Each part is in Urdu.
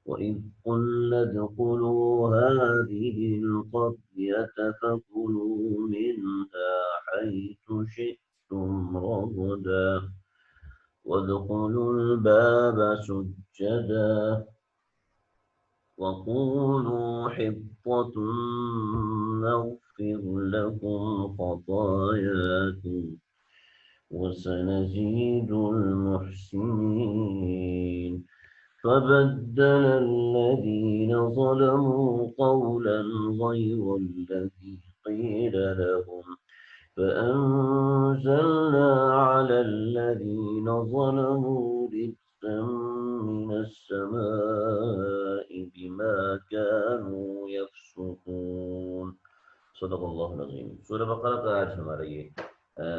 وإذ قلنا ادخلوا هذه القرية فكلوا منها حيث شئتم رغدا وادخلوا الباب سجدا وقولوا حطة نغفر لكم خطاياكم وسنزيد المحسنين فبدل الذين ظلموا قولا غير الذي قيل لهم فأنزلنا على الذين ظلموا رجزا من السماء بما كانوا يفسقون صدق اللہ العظیم۔ سورہ بقرہ کا آج ہمارا یہ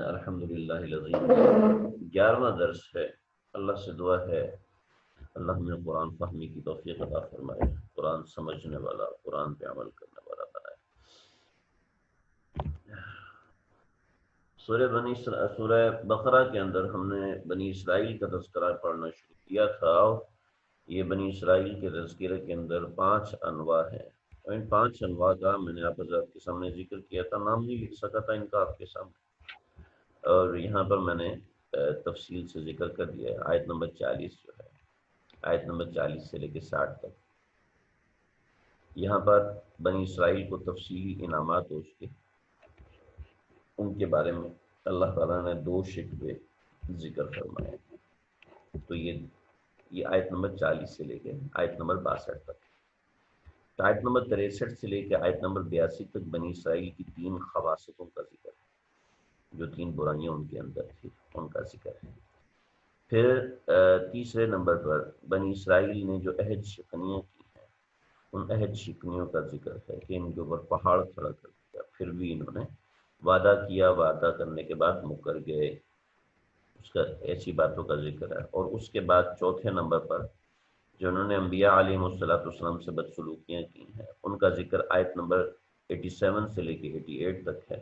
الحمدللہ العظیم 11واں درس ہے۔ اللہ سے دعا ہے اللہ ہمیں قرآن فہمی کی توفیق عطا فرمائے، قرآن سمجھنے والا، قرآن پہ عمل کرنے والا بنائے۔ سورہ بقرہ کے اندر ہم نے بنی اسرائیل کا تذکرہ پڑھنا شروع کیا تھا۔ یہ بنی اسرائیل کے تذکرے کے اندر 5 انواع ہیں، اور ان 5 انواع کا میں نے آپ حضرات کے سامنے ذکر کیا تھا، نام نہیں لکھ سکا تھا ان کا آپ کے سامنے، اور یہاں پر میں نے تفصیل سے ذکر کر دیا ہے۔ آیت نمبر 40 جو ہے، آیت نمبر 40 سے لے کے 60 تک، یہاں پر بنی اسرائیل کو تفصیلی انعامات ہو چکے، ان کے بارے میں اللہ تعالیٰ نے 2 شکوے ذکر فرمائے۔ تو یہ آیت نمبر 40 سے لے کے آیت نمبر 62 تک، آیت نمبر 63 سے لے کے آیت نمبر 82 تک بنی اسرائیل کی 3 خواصوں کا ذکر ہے، جو 3 برائیاں ان کے اندر تھی ان کا ذکر ہے۔ پھر تیسرے نمبر پر بنی اسرائیل نے جو عہد شکنیاں کی ہیں، ان عہد شکنیوں کا ذکر ہے کہ ان کے اوپر پہاڑ کھڑا کر دیا، پھر بھی انہوں نے وعدہ کیا، وعدہ کرنے کے بعد مکر گئے، اس کا ایسی باتوں کا ذکر ہے۔ اور اس کے بعد چوتھے نمبر پر جو انہوں نے انبیاء علیہ السلام سے بدسلوکیاں کی ہیں، ان کا ذکر آیت نمبر 87 سے لے کے 88 تک ہے۔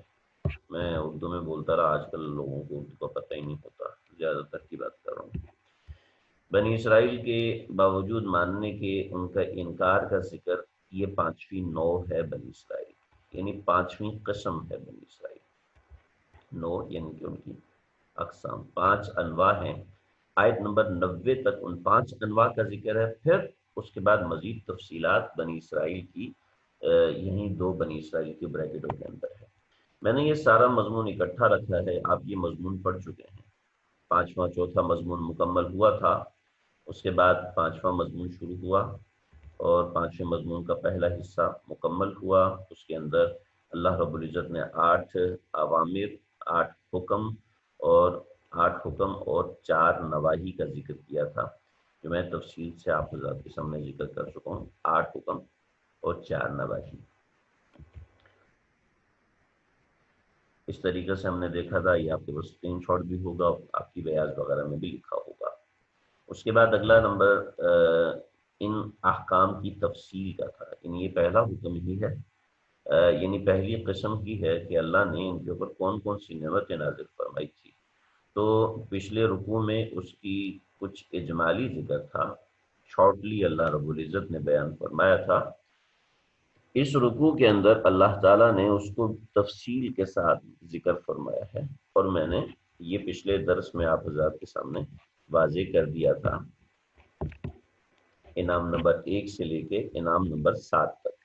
میں اردو میں بولتا رہا، آج کل لوگوں کو اردو کا پتہ ہی نہیں ہوتا، زیادہ تر کی بات کر رہا ہوں۔ بنی اسرائیل کے باوجود ماننے کے ان کا انکار کا ذکر، یہ 5ویں نوع ہے بنی اسرائیل، یعنی 5ویں قسم ہے بنی اسرائیل۔ نوع یعنی کہ ان کی اقسام 5 انواع ہیں۔ آیت نمبر 90 تک ان 5 انواع کا ذکر ہے، پھر اس کے بعد مزید تفصیلات بنی اسرائیل کی یہیں 2 بنی اسرائیل کے بریکٹوں کے اندر ہے۔ میں نے یہ سارا مضمون اکٹھا رکھا ہے، آپ یہ مضمون پڑھ چکے ہیں۔ 5واں چوتھا مضمون مکمل ہوا تھا، اس کے بعد 5واں مضمون شروع ہوا، اور 5ویں مضمون کا پہلا حصہ مکمل ہوا۔ اس کے اندر اللہ رب العزت نے 8 اوامر، 8 حکم اور 4 نواہی کا ذکر کیا تھا، جو میں تفصیل سے آپ حضرات کے سامنے ذکر کر چکا ہوں۔ 8 حکم اور 4 نواہی، اس طریقے سے ہم نے دیکھا تھا۔ یہ آپ کے پاس اسکرین شاٹ بھی ہوگا، آپ کی بیاض وغیرہ میں بھی لکھا ہوگا۔ اس کے بعد اگلا نمبر ان احکام کی تفصیل کا تھا، یعنی یہ پہلا حکم ہی ہے، یعنی پہلی قسم کی ہے کہ اللہ نے ان کے اوپر کون کون سی نعمتیں نازل فرمائی تھی۔ تو پچھلے رکوع میں اس کی کچھ اجمالی ذکر تھا، شارٹلی اللہ رب العزت نے بیان فرمایا تھا۔ اس رکوع کے اندر اللہ تعالیٰ نے اس کو تفصیل کے ساتھ ذکر فرمایا ہے، اور میں نے یہ پچھلے درس میں آپ حضرات کے سامنے واضح کر دیا تھا، انعام نمبر 1 سے لے کے انعام نمبر 7 تک۔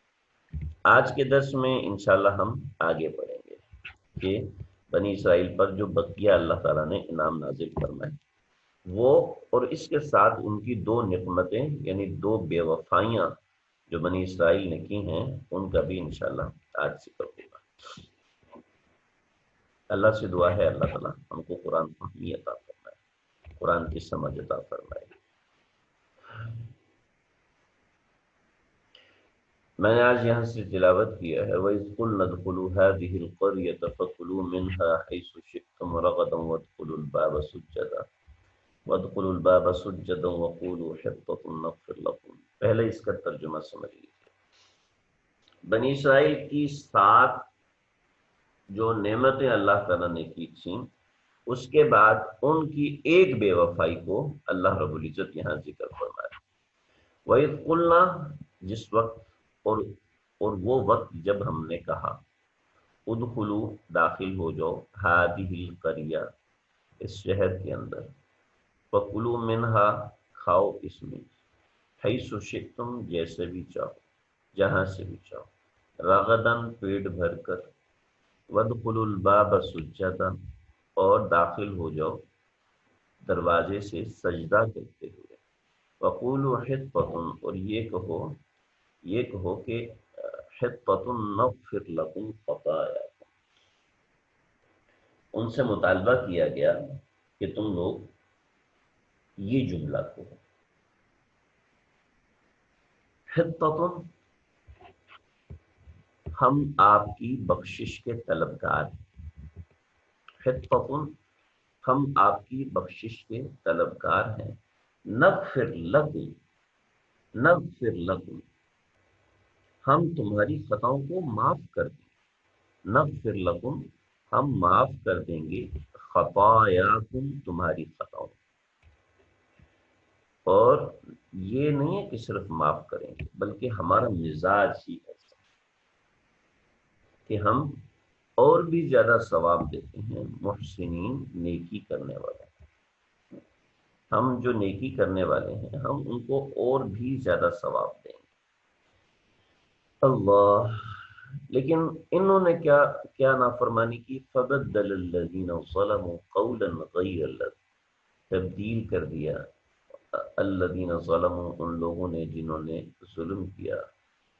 آج کے درس میں انشاءاللہ ہم آگے بڑھیں گے کہ بنی اسرائیل پر جو بقیہ اللہ تعالیٰ نے انعام نازل فرمائے وہ، اور اس کے ساتھ ان کی 2 نقمتیں، یعنی 2 بے وفائیاں جو بنی اسرائیل نے کی ہیں، ان کا بھی انشاءاللہ آج ذکر ہوگا۔ اللہ سے دعا ہے اللہ تعالیٰ ہم کو قرآن فہمی عطا فرمائے، قرآن کی سمجھ عطا فرمائے۔ میں نے آج یہاں سے تلاوت کیا ہے، وَإِذْ قُلْنَا ادْخُلُوا هَٰذِهِ الْقَرْيَةَ فَكُلُوا مِنْهَا حَيْثُ شِئْتُمْ رَغَدًا وَادْخُلُوا الْبَابَ سُجَّدًا وَقُولُوا حِطَّةٌ نَغْفِرْ لَكُمْ۔ پہلے اس کا ترجمہ سمجھ لیجیے۔ بنی اسرائیل کی 7 جو نعمتیں اللہ تعالیٰ نے کی تھیں، اس کے بعد ان کی ایک بے وفائی کو اللہ رب العزت یہاں ذکر فرمایا۔ وَإِذْ قُلْنَا، جس وقت اور وہ وقت جب ہم نے کہا، ادخلوا، داخل ہو جاؤ، هذه القریہ، اس شہر کے اندر، فَكُلُوا مِنْهَا، کھاؤ اس میں، حیث شئتم، جیسے بھی چاہو، جہاں سے بھی چاہو، رغداً، پیٹ بھر کر، وَادْخُلُوا الْبَابَ سُجَّدًا، اور داخل ہو جاؤ دروازے سے سجدہ کرتے ہوئے، وَقُولُوا حِطَّةٌ، اور یہ کہو کہ حِطَّةٌ نَغْفِرْ لَكُمْ خَطَايَاكُمْ، ان سے مطالبہ کیا گیا کہ تم لوگ یہ جملہ کہو، حِطَّةٌ، ہم آپ کی بخشش کے طلبگار ہیں، حِطَّةٌ، ہم آپ کی بخشش کے طلبگار ہیں، نغفر لکم، نغفر لکم، ہم تمہاری خطاؤں کو معاف کر دیں گے، نغفر لکم، ہم معاف کر دیں گے، خطایاکم، تمہاری خطاؤں، اور یہ نہیں ہے کہ صرف معاف کریں گے، بلکہ ہمارا مزاج ہی ایسا کہ ہم اور بھی زیادہ ثواب دیتے ہیں، محسنین، نیکی کرنے والے، ہم جو نیکی کرنے والے ہیں ہم ان کو اور بھی زیادہ ثواب دیں گے۔ اللہ، لیکن انہوں نے کیا نافرمانی کی، فبدل الذین ظلموا قولا غیر الذی، تبدیل کر دیا الذین ظلموا، ان لوگوں نے جنہوں نے ظلم کیا،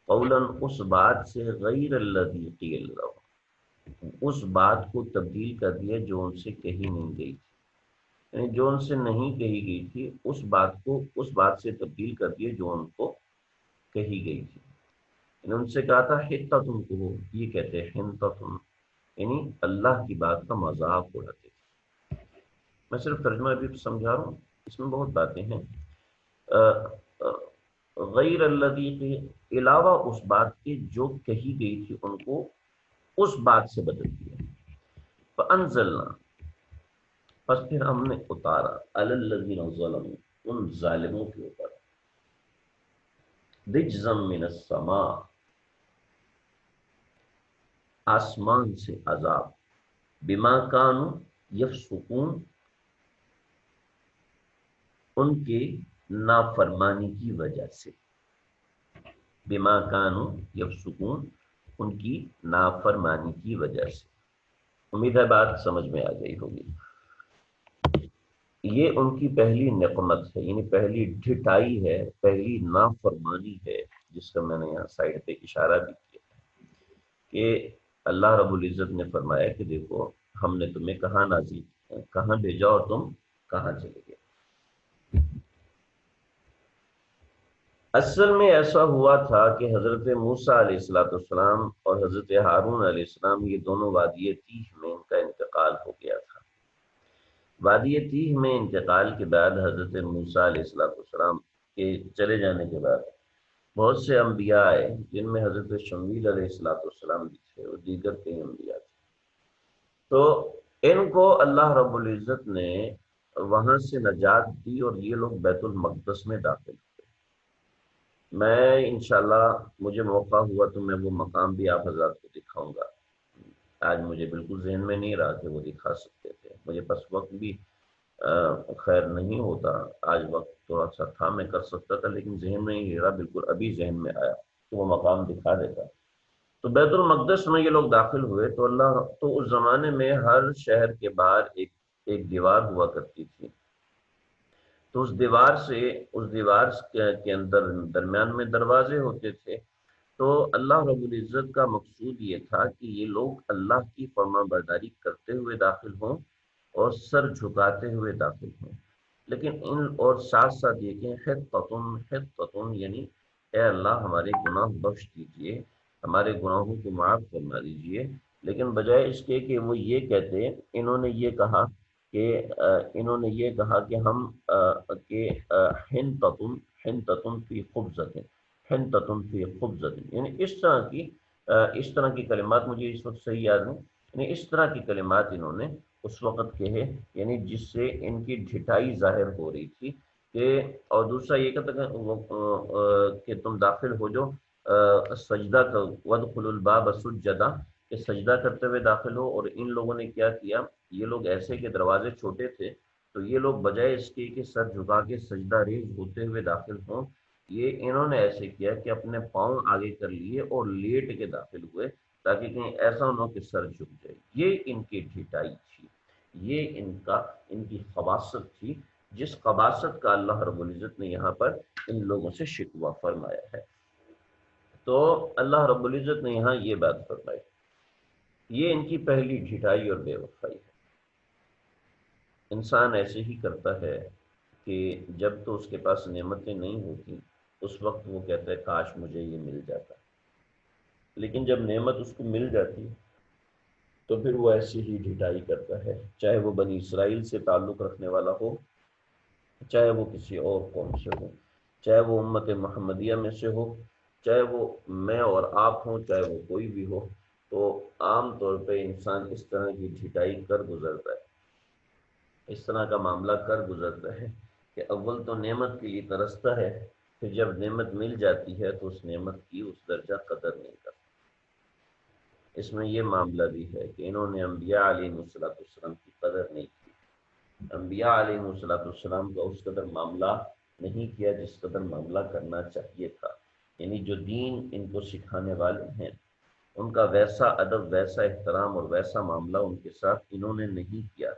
قولا، اس بات سے، غیر الذی قیل لهم، اس بات کو تبدیل کر دیا جو ان سے کہی نہیں گئی تھی، یعنی جو ان سے نہیں کہی گئی تھی اس بات کو اس بات سے تبدیل کر دیے جو ان کو کہی گئی تھی، یعنی ان سے کہا تھا حتتم کو، یہ کہتے ہیں حنتتم، یعنی اللہ کی بات کا مذاق اڑاتے تھے۔ میں صرف ترجمہ ابھی سمجھا رہا ہوں، اس میں بہت باتیں ہیں۔ غیر الذی کے علاوہ اس بات کے جو کہی گئی تھی ان کو اس بات سے بدل دیا، فانزلنا، پس پھر ہم نے اتارا، علی الذین ظلموا، ان ظالموں کے اوپر، رجزا من السماء، آسمان سے عذاب، بما کانوا یفسقون، ان کے نافرمانی کی وجہ سے، بما کانوا یفسقون، ان کی نافرمانی کی وجہ سے۔ امید ہے بات سمجھ میں آ گئی ہوگی۔ یہ ان کی پہلی نقمت ہے، یعنی پہلی ڈھٹائی ہے، پہلی نافرمانی ہے، جس کا میں نے یہاں سائڈ پہ اشارہ بھی کیا کہ اللہ رب العزت نے فرمایا کہ دیکھو ہم نے تمہیں کہاں نازل کیا، کہاں بھیجا اور تم کہاں چلے گئے۔ اصل میں ایسا ہوا تھا کہ حضرت موسیٰ علیہ السلام اور حضرت ہارون علیہ السلام، یہ دونوں وادی تیہ میں ان کا انتقال ہو گیا تھا۔ وادی تیہ میں انتقال کے بعد حضرت موسیٰ علیہ السلام کے چلے جانے کے بعد بہت سے انبیاء آئے، جن میں حضرت شمویل علیہ السلام بھی تھے اور دیگر کئی انبیاء تھے۔ تو ان کو اللہ رب العزت نے وہاں سے نجات دی اور یہ لوگ بیت المقدس میں داخل ہوئے۔ میں انشاءاللہ مجھے موقع ہوا تو میں وہ مقام بھی آپ حضرات کو دکھاؤں گا۔ آج مجھے بالکل ذہن میں نہیں رہا کہ وہ دکھا سکتے تھے، مجھے بس وقت بھی خیر نہیں ہوتا، آج وقت تھوڑا سا تھا، میں کر سکتا تھا لیکن ذہن میں نہیں رہا، بالکل ابھی ذہن میں آیا تو وہ مقام دکھا دیتا۔ تو بیت المقدس میں یہ لوگ داخل ہوئے تو اس زمانے میں ہر شہر کے باہر ایک دیوار ہوا کرتی تھی، تو اس دیوار کے اندر درمیان میں دروازے ہوتے تھے۔ تو اللہ رب العزت کا مقصود یہ تھا کہ یہ لوگ اللہ کی فرما برداری کرتے ہوئے داخل ہوں اور سر جھکاتے ہوئے داخل ہوں، لیکن اور ساتھ ساتھ یہ کہ حطۃ، یعنی اے اللہ ہمارے گناہ بخش دیجئے، ہمارے گناہوں کو معاف فرما دیجئے، لیکن بجائے اس کے کہ وہ یہ کہتے، انہوں نے یہ کہا کہ ہم کہ حنطۃ فی خبزۃ، حنطۃ فی خبزۃ، یعنی اس طرح کی کلمات، مجھے اس وقت صحیح یاد نہیں، یعنی اس طرح کی کلمات انہوں نے اس وقت کہے، یعنی جس سے ان کی ڈھٹائی ظاہر ہو رہی تھی کہ اور دوسرا یہ کہتا کہ تم داخل ہو جو سجدہ کرو، وادخلوا الباب سجدا، کہ سجدہ کرتے ہوئے داخل ہو۔ اور ان لوگوں نے کیا کیا، یہ لوگ ایسے کہ دروازے چھوٹے تھے، تو یہ لوگ بجائے اس کے کہ سر جھکا کے سجدہ ریز ہوتے ہوئے داخل ہوں، یہ انہوں نے ایسے کیا کہ اپنے پاؤں آگے کر لیے اور لیٹ کے داخل ہوئے، تاکہ کہیں ایسا نہ ہو کہ سر جھک جائے۔ یہ ان کی ڈھٹائی تھی، یہ ان کی خباثت تھی، جس قباست کا اللہ رب العزت نے یہاں پر ان لوگوں سے شکوہ فرمایا ہے۔ تو اللہ رب العزت نے یہاں یہ بات فرمائی، یہ ان کی پہلی ڈھٹائی اور بے وفائی ہے۔ انسان ایسے ہی کرتا ہے کہ جب تو اس کے پاس نعمتیں نہیں ہوتی، اس وقت وہ کہتا ہے کاش مجھے یہ مل جاتا، لیکن جب نعمت اس کو مل جاتی تو پھر وہ ایسی ہی ڈھٹائی کرتا ہے، چاہے وہ بنی اسرائیل سے تعلق رکھنے والا ہو، چاہے وہ کسی اور قوم سے ہو، چاہے وہ امت محمدیہ میں سے ہو، چاہے وہ میں اور آپ ہوں، چاہے وہ کوئی بھی ہو۔ تو عام طور پہ انسان اس طرح کی ڈھٹائی کر گزرتا ہے، اس طرح کا معاملہ کر گزرتا ہے کہ اول تو نعمت کے لیے ترستا ہے، پھر جب نعمت مل جاتی ہے تو اس نعمت کی اس درجہ قدر نہیں کرتا۔ اس میں یہ معاملہ بھی ہے کہ انہوں نے انبیاء علیہ السلام کی قدر نہیں کی، انبیاء علیہ السلام کا اس قدر معاملہ نہیں کیا جس قدر معاملہ کرنا چاہیے تھا۔ یعنی جو دین ان کو سکھانے والے ہیں، ان کا ویسا ادب، ویسا احترام اور ویسا معاملہ ان کے ساتھ انہوں نے نہیں کیا۔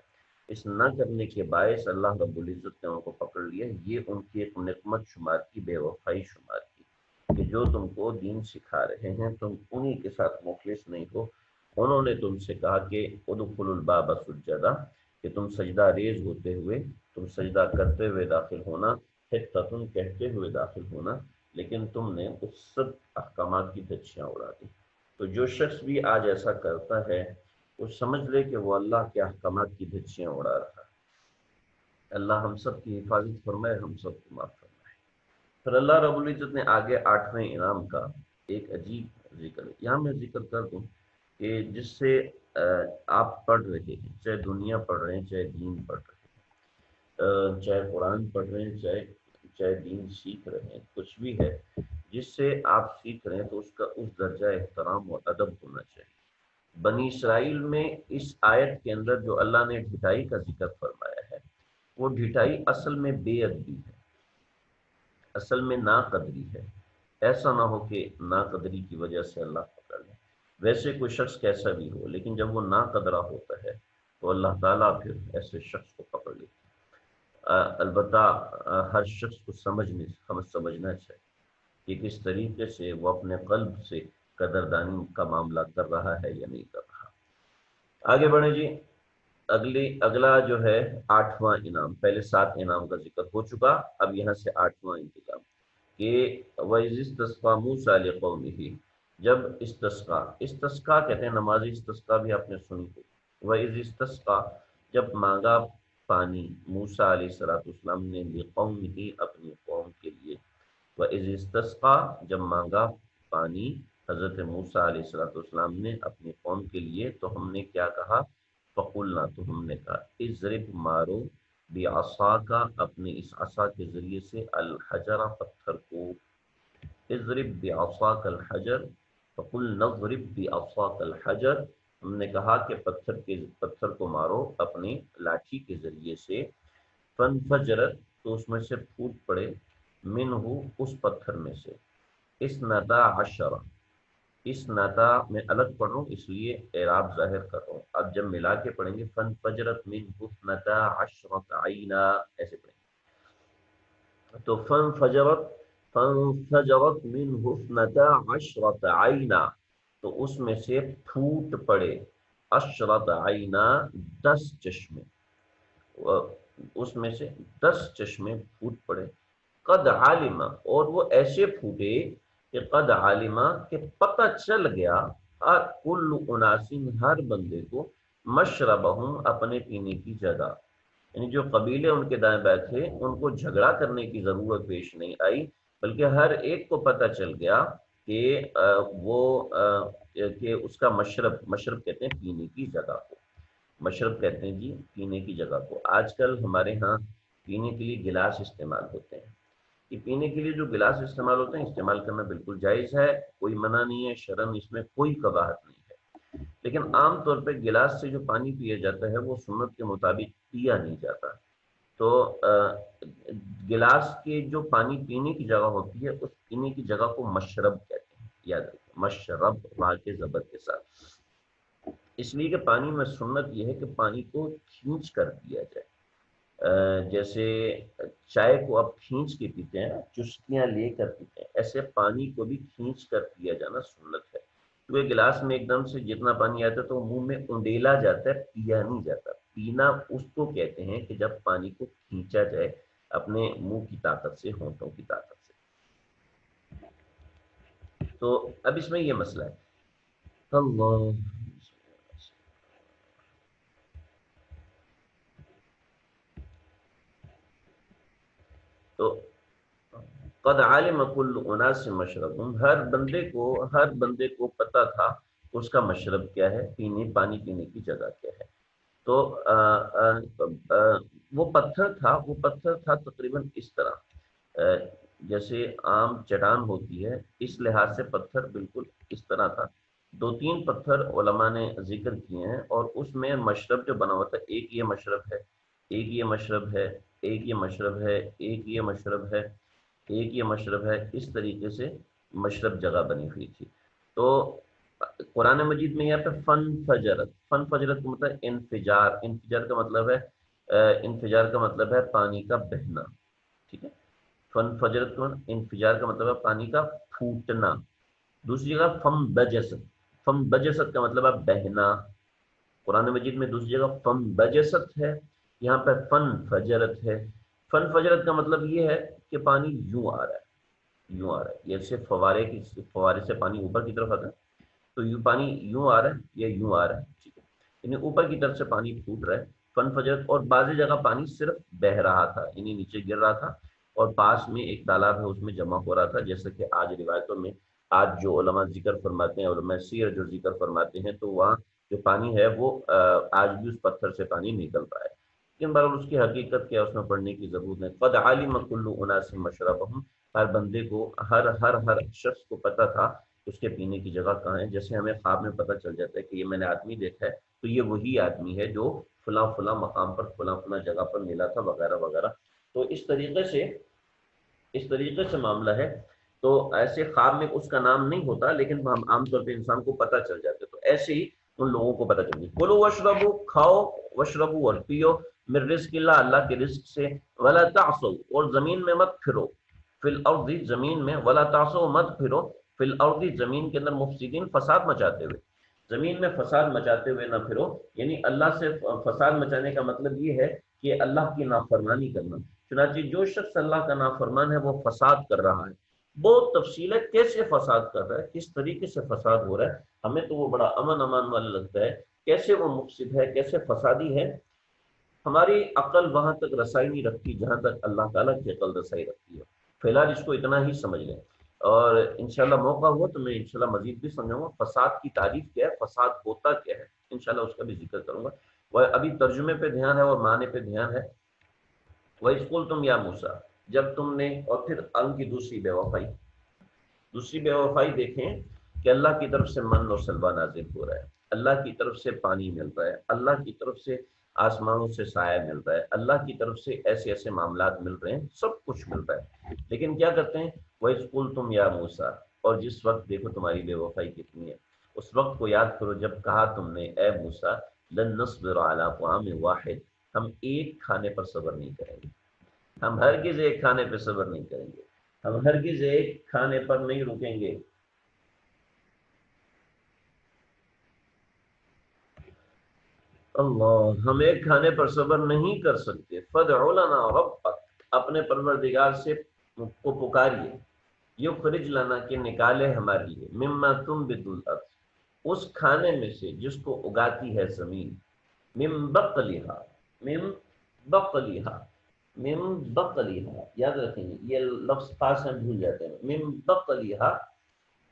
اس نہ کرنے کے باعث اللہ رب العزت نے ان کو پکڑ لیا۔ یہ ان کی ایک نقمت شمار کی، بے وفائی شمار کی، کہ جو تم کو دین سکھا رہے ہیں تم انہی کے ساتھ مخلص نہیں ہو۔ انہوں نے تم سے کہا کہ ادخلوا الباب سجدا، کہ تم سجدہ ریز ہوتے ہوئے، تم سجدہ کرتے ہوئے داخل ہونا، حطۃ کہتے ہوئے داخل ہونا، لیکن تم نے اس سب احکامات کی دھجیاں اڑا دی۔ تو جو شخص بھی آج ایسا کرتا ہے وہ سمجھ لے کہ وہ اللہ کے احکامات کی دھجیاں اڑا رہا ہے۔ اللہ ہم سب کی حفاظت فرمائے، ہم سب کو معاف فرمائے۔ پھر اللہ رب العزت نے آگے 8ویں انعام کا ایک عجیب ذکر، یہاں میں ذکر کر دوں کہ جس سے آپ پڑھ رہے ہیں، چاہے دنیا پڑھ رہے ہیں، چاہے دین پڑھ رہے ہیں، چاہے قرآن پڑھ رہے ہیں، چاہے دین سیکھ رہے ہیں، کچھ بھی ہے جس سے آپ سیکھ رہے ہیں تو اس کا اس درجہ احترام و ادب ہونا چاہیے۔ بنی اسرائیل میں اس آیت کے اندر جو اللہ نے ڈھٹائی کا ذکر فرمایا ہے، وہ ڈھٹائی اصل میں بے ادبی ہے، اصل میں ناقدری ہے۔ ایسا نہ ہو کہ ناقدری کی وجہ سے اللہ پکڑ لے۔ ویسے کوئی شخص کیسا بھی ہو، لیکن جب وہ ناقدرہ ہوتا ہے تو اللہ تعالیٰ پھر ایسے شخص کو پکڑ لیتا ہے۔ البتہ ہر شخص کو سمجھنا چاہیے کہ کس طریقے سے وہ اپنے قلب سے قدردانی کا معاملہ کر رہا ہے یا نہیں کر رہا۔ آگے بڑھیں جی۔ اگلا جو ہے 8واں انعام، پہلے 7 انعام کا ذکر ہو چکا، اب یہاں سے 8واں انتظام کہ وَإِذِ اسْتَسْقَىٰ مُوسَىٰ لِقَوْمِهِ، جب استسقا کہتے ہیں، نماز استسقا بھی آپ نے سنی ہو۔ وَإِذِ اسْتَسْقَىٰ، جب مانگا پانی موسیٰ علیہ السلام نے لِقَوْمِهِ، اپنی قوم کے لیے۔ وَإِذِ اسْتَسْقَىٰ، جب مانگا پانی حضرت موسیٰ علیہ السلام نے اپنی قوم کے لیے، تو ہم نے کیا کہا، فقلنا، تو ہم نے کہا، اضرب، مارو، بعصاک، اپنے اس عصا کے ذریعے سے، الحجر، پتھر کو۔ اضرب بعصاک الحجر، فقلنا اضرب بعصاک الحجر، ہم نے کہا کہ پتھر کو مارو اپنی لاٹھی کے ذریعے سے۔ فانفجرت، تو اس میں سے پھوٹ پڑے، منہ، اس پتھر میں سے، اثنتا عشر، اس نتا میں الگ پڑھ رہا ہوں اس لیے اعراب ظاہر کر رہا ہوں، اب جب ملا کے پڑھیں گے فانفجرت منہ اثنتا عشرۃ عینا، ایسے پڑھیں گے۔ تو فانفجرت منہ اثنتا عشرۃ عینا، تو اس میں سے پھوٹ پڑے، عشرۃ عینا، 10 چشمے، اس میں سے 10 چشمے پھوٹ پڑے۔ قد عالمہ، اور وہ ایسے پھوٹے کہ قد عالمہ، کہ پتہ چل گیا، کل اناس، ہر بندے کو، مشربہم، اپنے پینے کی جگہ۔ یعنی جو قبیلے ان کے دائیں بائیں تھے ان کو جھگڑا کرنے کی ضرورت پیش نہیں آئی، بلکہ ہر ایک کو پتہ چل گیا کہ کہ اس کا مشرب کہتے ہیں پینے کی جگہ کو، مشرب کہتے ہیں جی پینے کی جگہ کو۔ آج کل ہمارے ہاں پینے کے لیے گلاس استعمال ہوتے ہیں. یہ پینے کے لیے جو گلاس استعمال ہوتے ہیں استعمال کرنا بالکل جائز ہے، کوئی منع نہیں ہے، شرعاً اس میں کوئی قباحت نہیں ہے. لیکن عام طور پہ گلاس سے جو پانی پیا جاتا ہے وہ سنت کے مطابق پیا نہیں جاتا. تو گلاس کے جو پانی پینے کی جگہ ہوتی ہے اس پینے کی جگہ کو مشرب کہتے ہیں. یاد رکھیں، مشرب واں کے زبر کے ساتھ. اس لیے کہ پانی میں سنت یہ ہے کہ پانی کو کھینچ کر پیا جائے. جیسے چائے کو آپ کھینچ کے پیتے ہیں، چسکیاں لے کر پیتے ہیں، ایسے پانی کو بھی کھینچ کر پیا جانا سنت ہے. کیونکہ گلاس میں ایک دم سے جتنا پانی آتا ہے تو منہ میں انڈیلا جاتا ہے، پیا نہیں جاتا. پینا اس کو کہتے ہیں کہ جب پانی کو کھینچا جائے اپنے منہ کی طاقت سے، ہونٹوں کی طاقت سے. تو اب اس میں یہ مسئلہ ہے. اللہ، تو قد علم کل اناس مشربہم، ہر بندے کو پتہ تھا اس کا مشرب کیا ہے، پانی پینے کی جگہ کیا ہے. تو وہ پتھر تھا تقریباً اس طرح، جیسے عام چٹان ہوتی ہے اس لحاظ سے پتھر بالکل اس طرح تھا. 2-3 پتھر علماء نے ذکر کیے ہیں اور اس میں مشرب جو بنا ہوا تھا، ایک یہ مشرب ہے، ایک یہ مشرب ہے، ایک یہ مشرب ہے، ایک یہ مشرب ہے، ایک یہ مشرب ہے. اس طریقے سے مشرب جگہ بنی ہوئی تھی. تو قرآن مجید میں یہاں پہ فن فجرت کا مطلب انفجار کا مطلب ہے پانی کا بہنا. ٹھیک ہے، فن فجرت کا مطلب انفجار کا مطلب ہے پانی کا پھوٹنا. دوسری جگہ فم بجست کا مطلب ہے بہنا. قرآن مجید میں دوسری جگہ فم بجست ہے، یہاں پہ فن فجرت ہے. فن فجرت کا مطلب یہ ہے کہ پانی یوں آ رہا ہے، جیسے فوارے سے پانی اوپر کی طرف آتا ہے تو یوں پانی یوں آ رہا ہے یا یوں آ رہا ہے. ٹھیک ہے، یعنی اوپر کی طرف سے پانی پھوٹ رہا ہے، فن فجرت. اور بعض جگہ پانی صرف بہ رہا تھا، یعنی نیچے گر رہا تھا اور پاس میں ایک تالاب ہے اس میں جمع ہو رہا تھا. جیسا کہ آج روایتوں میں جو علماء ذکر فرماتے ہیں، علماء سیر جو ذکر فرماتے ہیں، تو وہاں جو پانی ہے وہ آج بھی اس پتھر سے پانی نکل رہا ہے. لیکن بہرحال اس کی حقیقت کیا اس میں پڑھنے کی ضرورت ہے. قد علم کل اناس مشربہم، ہر بندے کو، ہر شخص کو پتہ تھا اس کے پینے کی جگہ کہاں ہے. جیسے ہمیں خواب میں پتہ چل جاتا ہے کہ یہ میں نے آدمی دیکھا ہے تو یہ وہی آدمی ہے جو فلاں فلاں مقام پر فلاں جگہ پر ملا تھا وغیرہ وغیرہ. تو اس طریقے سے معاملہ ہے. تو ایسے خواب میں اس کا نام نہیں ہوتا لیکن ہم عام طور پہ انسان کو پتہ چل جاتے. تو ایسے ہی ان لوگوں کو پتہ چل گئی. کلو وشربو، کھاؤ، وشربو اور پیو، من رزق اللہ، اللہ کے رزق سے، ولا تعصوا اور زمین میں مت پھرو، فی الارض زمین میں، ولا تعصوا مت پھرو، فی الارض زمین کے اندر، مفسدین فساد مچاتے ہوئے. زمین میں فساد مچاتے ہوئے نہ پھرو، یعنی اللہ سے فساد مچانے کا مطلب یہ ہے کہ اللہ کی نافرمانی کرنا. چنانچہ جو شخص اللہ کا نافرمان ہے وہ فساد کر رہا ہے. بہت تفصیل ہے کیسے فساد کر رہا ہے، کس طریقے سے فساد ہو رہا ہے. ہمیں تو وہ بڑا امن امان والا لگتا ہے، کیسے وہ مفسد ہے، کیسے فسادی ہے. ہماری عقل وہاں تک رسائی نہیں رکھتی جہاں تک اللہ تعالیٰ کی عقل رسائی رکھتی ہے. فی الحال اس کو اتنا ہی سمجھ لیں، اور انشاءاللہ موقع ہوا تو میں انشاءاللہ مزید بھی سمجھاؤں گا فساد کی تعریف کیا ہے، فساد ہوتا کیا ہے. انشاءاللہ اس کا بھی ذکر کروں گا. وہ ابھی ترجمے پہ دھیان ہے اور معنی پہ دھیان ہے. وَإِذْ قُلْتُمْ يَا مُوسَىٰ، جب تم نے، اور پھر ان کی دوسری بے وفائی دیکھیں کہ اللہ کی طرف سے من اور سلوہ نازل ہو رہا ہے، اللہ کی طرف سے پانی مل رہا ہے، اللہ کی طرف سے آسمانوں سے سایہ مل رہا ہے، اللہ کی طرف سے ایسے ایسے معاملات مل رہے ہیں، سب کچھ مل رہا ہے. لیکن کیا کرتے ہیں، وَإِذْ قُلْتُمْ يَا مُوسَىٰ، اور جس وقت دیکھو تمہاری بے وفائی کتنی ہے، اس وقت کو یاد کرو جب کہا تم نے اے موسیٰ، لن نصبر علی طعام واحد، ہم ایک کھانے پر صبر نہیں کریں گے، ہم ہرگز ایک کھانے پہ صبر نہیں کریں گے، ہم ہرگز ایک کھانے پر نہیں رکیں گے. اللہ، ہم ایک کھانے پر صبر نہیں کر سکتے. فادع لنا ربک، اپنے پروردگار سے کو پکاریے، یخرج لنا، کہ نکالے ہمارے لیے، مما تنبت الارض، اس کھانے میں سے جس کو اگاتی ہے زمین، من بقلها، من بقلها، من بقلها، یاد رکھیں گے یہ لفظ خاص ہم بھول جاتے ہیں. من بقلها،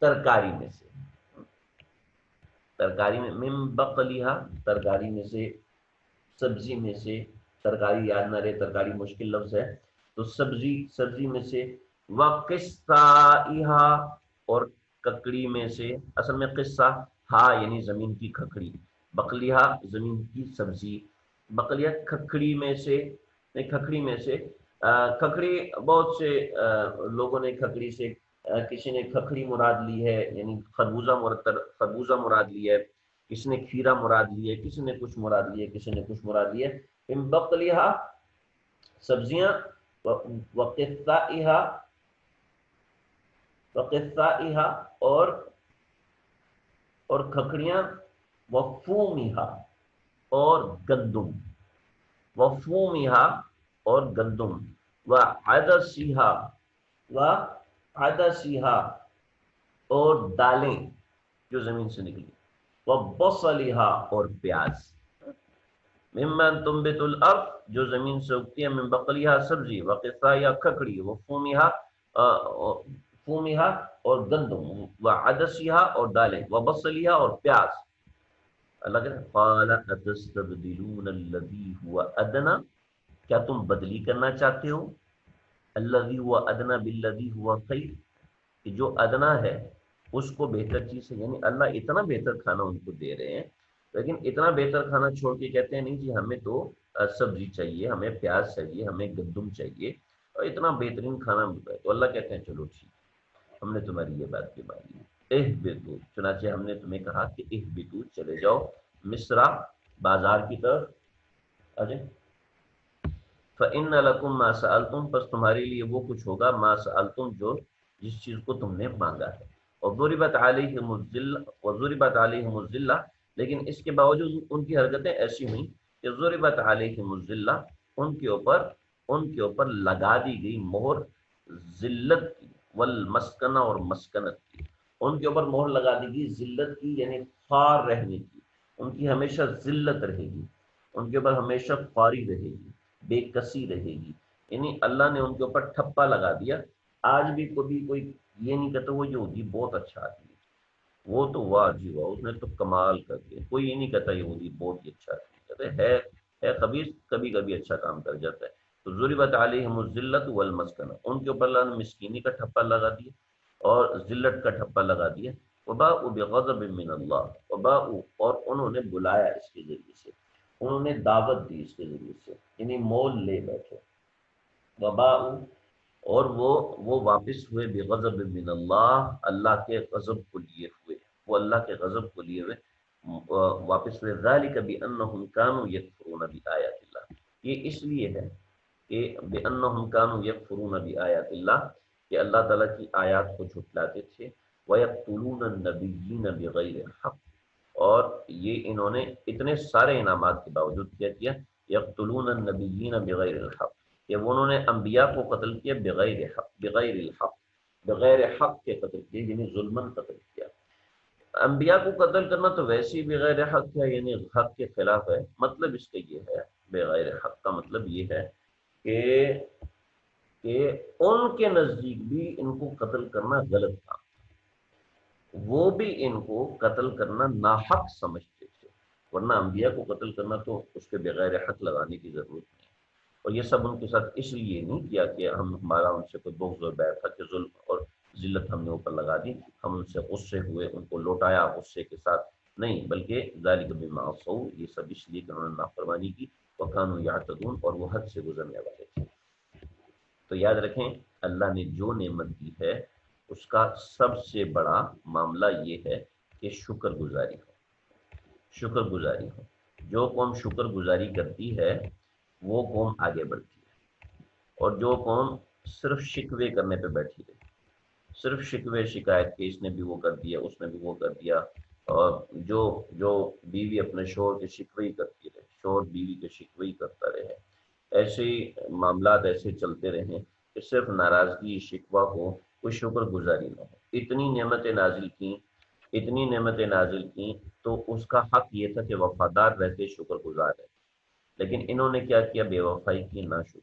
ترکاری میں سے، ترکاری میں، من بقلها، ترکاری میں سے، سبزی میں سے، ترکاری یاد نہ رہے، ترکاری مشکل لفظ ہے، تو سبزی میں سے، وقصائہا اور ککڑی میں سے، اصل میں قصہ ہا یعنی زمین کی کھکڑی، بقلیہ زمین کی سبزی، بقلیہ کھکڑی میں سے، کھکڑی میں سے، کھکڑی بہت سے لوگوں نے کھکڑی سے، کسی نے کھکڑی مراد لی ہے یعنی خربوزہ مراد لی ہے، کسی نے کھیرا مراد لی ہے، کسی نے کچھ مراد لی ہے، کسی نے کچھ مراد لی ہے، ان بقلیہ سبزیاں، وقصائہا وقصائہا اور کھکڑیاں، وفومہا اور گندم، وفومہا اور گندم، وعدسیہا وعدسیہا اور دالیں جو زمین سے نکلی، وبصلہا اور پیاز، ممن تنبت الارض جو زمین سے اگتی ہے، من بقلیہا سبزی، وقصائہا کھکڑی، وفومہا فومہا اور گندم، وعدسیہا اور دالیں، وبصلہا اور پیاز۔ اللہ کہتا ہے قال اتستبدلون الذی هو ادنی، کیا تم بدلی کرنا چاہتے ہو، الذی هو ادنی بالذی هو خیر، کہ جو ادنا ہے اس کو بہتر چیز ہے، یعنی اللہ اتنا بہتر کھانا ان کو دے رہے ہیں، لیکن اتنا بہتر کھانا چھوڑ کے کہتے ہیں نہیں جی ہمیں تو سبزی چاہیے، ہمیں پیاز چاہیے، ہمیں گندم چاہیے، اور اتنا بہترین کھانا مل رہا ہے، تو اللہ کہتے ہیں چلو ٹھیک، ہم نے تمہاری یہ بات کی مان لی، اہبطوا، چنانچہ ہم نے تمہیں کہا کہ اہبطوا چلے جاؤ مصر بازار کی طرف، اجے فإن لکم ما سألتم، پس تمہارے لیے وہ کچھ ہوگا، ما سألتم جو جس چیز کو تم نے مانگا ہے، وضربت علیہم الذلہ، وضربت علیہم الذلہ، لیکن اس کے باوجود ان کی حرکتیں ایسی ہوئیں کہ ضربت علیہم الذلہ، ان کے اوپر لگا دی گئی مہر ذلت کی، والمسکنہ اور مسکنت کی، ان کے اوپر مہر لگا دی گئی ذلت کی یعنی خوار رہنے کی، ان کی ہمیشہ ذلت رہے گی، ان کے اوپر ہمیشہ خواری رہے گی، بے کسی رہے گی، یعنی اللہ نے ان کے اوپر ٹھپا لگا دیا۔ آج بھی کبھی کوئی یہ نہیں کہتا وہ یہودی بہت اچھا آدمی ہے، وہ تو واہ جی واہ اس نے تو کمال کر دیا، کوئی یہ نہیں کہتا یہودی بہت ہی اچھا آدمی، کہتے ہے خبیث، کبھی کبھی اچھا کام کر جاتا ہے۔ تو ضربت علیہم الذلۃ والمسکنہ، ان کے اوپر اللہ نے مسکینی کا ٹھپا لگا دیا اور ذلت کا ٹھپا لگا دیا، وباءوا بغضب من اللہ، وباءوا اور انہوں نے بلایا اس کے ذریعے سے، انہوں نے دعوت دی اس کے ذریعے سے، یعنی مول لے بیٹھے، وباء اور وہ واپس ہوئے بغضب من اللہ، اللہ کے غضب کو لیے ہوئے، وہ اللہ کے غضب کو لیے ہوئے واپس ہوئے، ذالک بانہم کانوا یکفرون بآیات اللہ، یہ اس لیے ہے کہ بانہم کانوا یکفرون بآیات اللہ، کہ اللہ تعالیٰ کی آیات کو جھٹلاتے تھے، ویقتلون النبیین بغیر حق، اور یہ انہوں نے اتنے سارے انعامات کے باوجود کیا کیا، یقتلون النبیین بغیر الحق، کہ وہ انہوں نے انبیاء کو قتل کیا بغیر حق، بغیر الحق، بغیر حق کے قتل کیا یعنی ظلمن قتل کیا۔ انبیاء کو قتل کرنا تو ویسے ہی بغیر حق ہے، یعنی حق کے خلاف ہے، مطلب اس کا یہ ہے، بغیر حق کا مطلب یہ ہے کہ ان کے نزدیک بھی ان کو قتل کرنا غلط تھا، وہ بھی ان کو قتل کرنا ناحق سمجھتے تھے، ورنہ انبیاء کو قتل کرنا تو اس کے بغیر حق لگانے کی ضرورت نہیں، اور یہ سب ان کے ساتھ اس لیے نہیں کیا کہ ہمارا ان سے کوئی بغض اور بیر تھا کہ ظلم اور ذلت ہم نے اوپر لگا دی، ہم ان سے غصے ہوئے، ان کو لوٹایا غصے کے ساتھ، نہیں، بلکہ ذالک بما عصوا، یہ سب اس لیے کہ انہوں نے نافرمانی کی، وکانوا یعتدون، اور وہ حد سے گزرنے والے تھے۔ تو یاد رکھیں اللہ نے جو نعمت دی ہے اس کا سب سے بڑا معاملہ یہ ہے کہ شکر گزاری ہو، شکر گزاری ہو، جو قوم شکر گزاری کرتی ہے وہ قوم آگے بڑھتی ہے، اور جو قوم صرف شکوے کرنے پہ بیٹھی رہے، صرف شکوے شکایت کے اس نے بھی وہ کر دیا، اس نے بھی وہ کر دیا، اور جو بیوی اپنے شوہر کے شکوے ہی کرتی رہے، شوہر بیوی کے شکوے ہی کرتا رہے، ایسے ہی معاملات ایسے چلتے رہیں کہ صرف ناراضگی شکوہ ہو، کوئی شکر گزاری نہ ہو، اتنی نعمتیں نازل کیں، اتنی نعمتیں نازل کیں، تو اس کا حق یہ تھا کہ وفادار رہتے، شکر گزار رہتے، لیکن انہوں نے کیا کیا، بے وفائی کی، ناشکری۔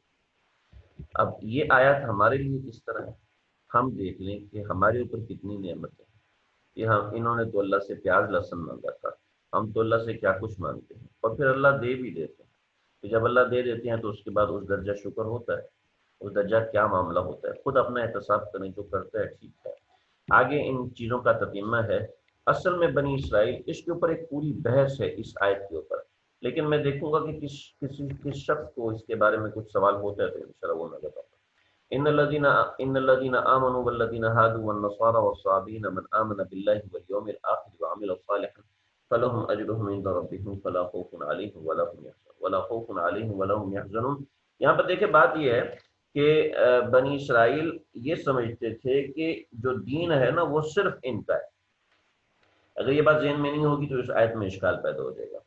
اب یہ آیات ہمارے لیے کس طرح ہے، ہم دیکھ لیں کہ ہمارے اوپر کتنی نعمتیں ہیں، کہ انہوں نے تو اللہ سے پیاز لہسن مانگا تھا، ہم تو اللہ سے کیا کچھ مانگتے ہیں، اور پھر اللہ دے بھی دیتے ہیں، تو جب اللہ دے دیتے ہیں تو اس کے بعد اس درجہ شکر ہوتا ہے؟ اس درجہ کیا معاملہ ہوتا ہے؟ خود اپنا احتساب کریں، جو کرتا ہے ٹھیک ہے۔ آگے ان چیزوں کا تتمہ ہے۔ اصل میں بنی اسرائیل، اس کے اوپر ایک پوری بحث ہے اس آیت کے اوپر، لیکن میں دیکھوں گا کہ کس شخص کو اس کے بارے میں کچھ سوال ہوتا ہے تو انشاءاللہ وہ میں بتاؤں گا۔ ان الذين امنوا والذين هادوا والنصارى والصابين من امن بالله واليوم الاخر وعمل صالحا فلهم اجرهم عند ربهم فلا خوف عليهم ولا هم يحزنون۔ یہاں پر دیکھیں بات یہ ہے کہ بنی اسرائیل یہ سمجھتے تھے کہ جو دین ہے نا وہ صرف ان کا ہے۔ اگر یہ بات ذہن میں نہیں ہوگی تو اس آیت میں اشکال پیدا ہو جائے گا۔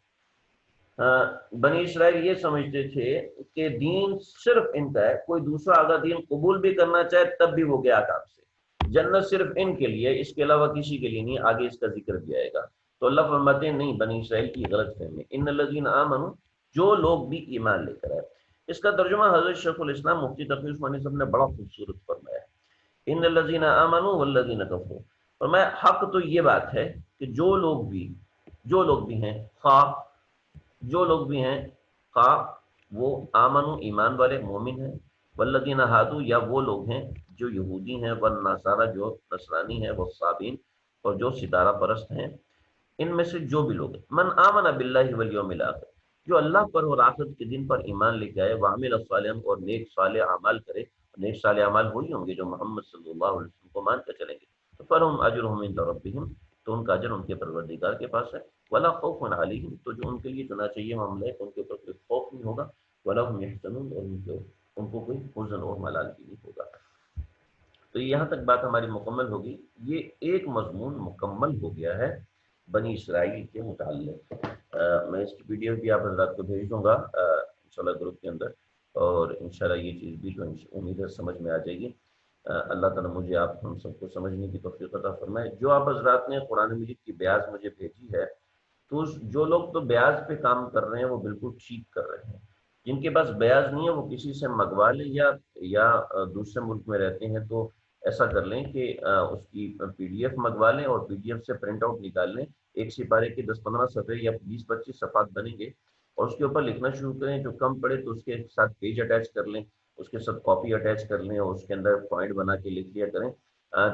بنی اسرائیل یہ سمجھتے تھے کہ دین صرف ان کا ہے، کوئی دوسرا اگر دین قبول بھی کرنا چاہے تب بھی وہ گیا کام سے، جنت صرف ان کے لیے، اس کے علاوہ کسی کے لیے نہیں۔ آگے اس کا ذکر بھی آئے گا۔ تو اللہ فرماتے ہیں نہیں، بنی اسرائیل کی غلط فہمی، ان الذین آمنوا، جو لوگ بھی ایمان لے کر آئے۔ اس کا ترجمہ حضرت شیخ الاسلام مفتی تقی عثمانی صاحب نے بڑا خوبصورت فرمایا ہے، ان الذین آمنوا والذین کفروا۔ فرمایا حق تو یہ بات ہے کہ جو لوگ بھی ہیں، خواہ جو لوگ بھی ہیں، خواہ وہ آمنو ایمان والے مومن ہیں، والذین ہادو یا وہ لوگ ہیں جو یہودی ہیں، والنصارى جو نصرانی ہیں، والصابین اور جو ستارہ پرست ہیں، ان میں سے جو بھی لوگ ہیں، من آمن باللہ والیوم الاخر، جو اللہ پر اور آخرت کے دن پر ایمان لے کے آئے، وعمل صالحا اور نیک صالح اعمال کرے، نیک صالح اعمال وہی ہوں گے جو محمد صلی اللہ علیہ وسلم کو مان کر چلیں گے، تو فلہم اجرہم عند ربہم، تو ان کا اجر ان کے پروردگار کے پاس ہے، ولا خوف علیہم، تو جو ان کے لیے چنا چاہیے معاملہ ہے کہ ان کے اوپر کوئی خوف نہیں ہوگا، ولا هم يحزنون، اور ان کو کوئی حزن اور ملال بھی نہیں ہوگا۔ تو یہاں تک بات ہماری مکمل ہوگی۔ یہ ایک مضمون مکمل ہو گیا ہے بنی اسرائیل کے متعلق۔ میں اس کی پی ڈی ایف بھی آپ حضرات کو بھیج دوں گا انشاءاللہ گروپ کے اندر، اور انشاءاللہ یہ چیز بھی جو امید ہے سمجھ میں آ جائے گی۔ اللہ تعالیٰ مجھے آپ ہم سب کو سمجھنے کی توفیق عطا فرمائے۔ جو آپ حضرات نے قرآن مجید کی بیاض مجھے بھیجی ہے، تو جو لوگ تو بیاض پہ کام کر رہے ہیں وہ بالکل ٹھیک کر رہے ہیں، جن کے پاس بیاض نہیں ہے وہ کسی سے منگوا لیں، یا دوسرے ملک میں رہتے ہیں تو ایسا کر لیں کہ اس کی پی ڈی ایف منگوا لیں اور پی ڈی ایف سے پرنٹ آؤٹ نکال لیں۔ ایک سپارے کے 10-15 صفحے یا 20-25 صفحات بنیں گے، اور اس کے اوپر لکھنا شروع کریں، جو کم پڑے تو اس کے ساتھ پیج اٹیچ کر لیں، اس کے ساتھ کاپی اٹیچ کر لیں، اور اس کے اندر پوائنٹ بنا کے لکھ لیا کریں۔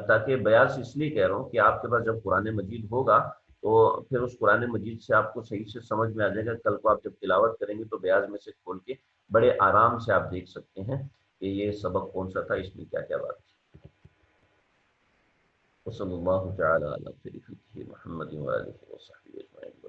تاکہ بیاض اس لیے کہہ رہا ہوں کہ آپ کے پاس جب قرآن مجید ہوگا تو پھر اس قرآن مجید سے آپ کو صحیح سے سمجھ میں آ جائے گا۔ کل کو آپ جب تلاوت کریں گے تو بیاض میں سے کھول کے بڑے آرام سے آپ دیکھ سکتے ہیں کہ یہ سبق کون سا تھا، اس میں کیا کیا بات تھی۔ وصلی اللہ تعالی علی سیدنا محمد وآلہ وصحبہ اجمعین۔